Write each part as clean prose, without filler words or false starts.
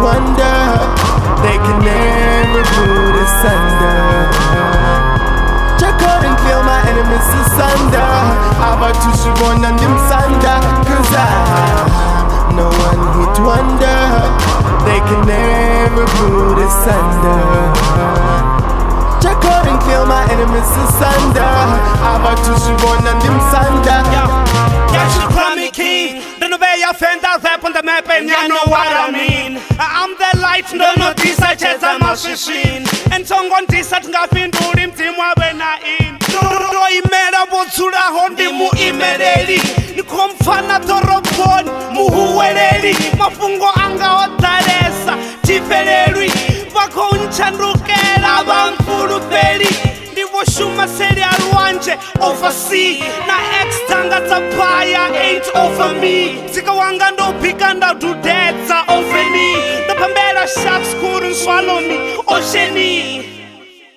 wonder, they can never put us under. Jah couldn't kill my enemies asunder. About to Shivon and them Sanda. Cause I'm no one hit wonder, they can never put us under. Jah couldn't kill my enemies asunder. About to Shivon and them Sanda. Yeah, she call me king. Don't know where you find that rap on the map and you know what I mean. I'm the light, no notice I just I'm a machine. And song on this at Gaffin to him team when I in. No imera botsula hondi mu imereli. Ni komfana torobon muhuwereli. Mafungo anga otaresa tifereli. Bako unchandukela bamfulu feli. Shuma serial wanje oversee na ex tanga tapaya ain't over me. Zika wanga ndo pika nda do deaths are over me. The pambela sharks couldn't swallow me. Oceany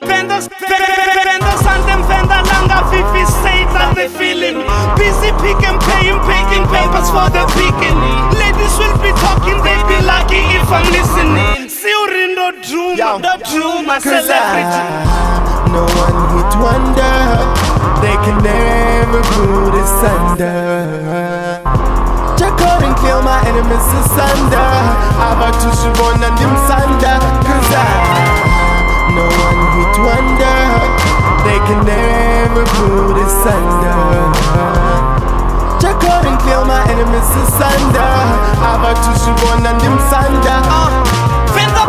vendors and them vendor langa fifi say that they feeling me. Busy picking paying papers for the picking. Ladies will be talking, they be lucky if I'm listening. Siurin no doom, my celebrity. No one hit wonder, they can never put us under. Jah couldn't kill my enemies asunder. About to Shivon and them Sanda. Cause I'm no one hit wonder, they can never put us under. Jah couldn't kill my enemies asunder. About to Shivon and them Sanda.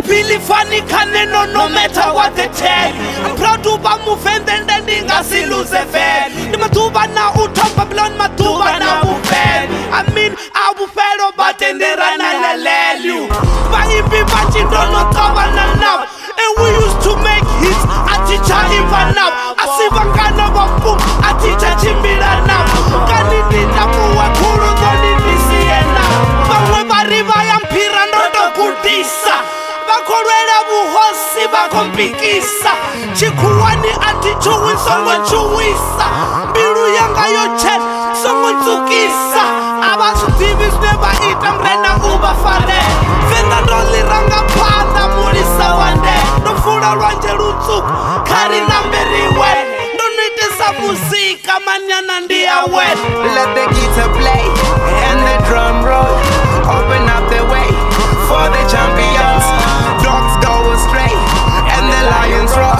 Billy funny caneno no matter what they tell. I'm proud to ba muvende ndending asiluze vel. Ni matuba na utopa blon matuba na bufen. I mean abufero batendera na lelelu. Ba ipi bachi dono toba na now. And we used to make hits aticha even now. Asivangana wapum aticha chimbira now. Kanidita muwe kuru doni nisiena. Bangwe bariba yampira nodo kudisa. Bakorela buhosi bakompikisa. Chikuwani atichuwi songo chuwisa. Biru yanga yochet songo tukisa. Abasu TV's never eat mrena ubafane. Venda doli ranga panda mulisa wande. No fura ranje rutsuku kari namberiwe. No nitesa muzika manyana ndiya wet. Let the guitar play and the drum roll. Open up the way for the champions. Dogs go astray and the lions roar.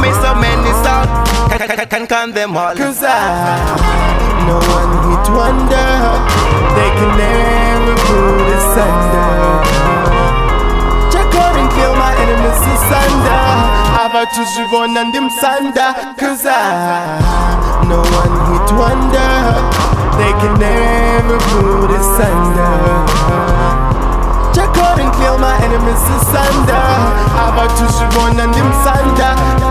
May so many sound can count them all. Cause I'm no one hit wonder, they can never put us under. Jah couldn't kill my enemies asunder. About to Shivon and them Sanda. Cause I'm no one hit wonder, they can never put us under. Jah couldn't kill my enemies asunder. About to Shivon and them Sanda.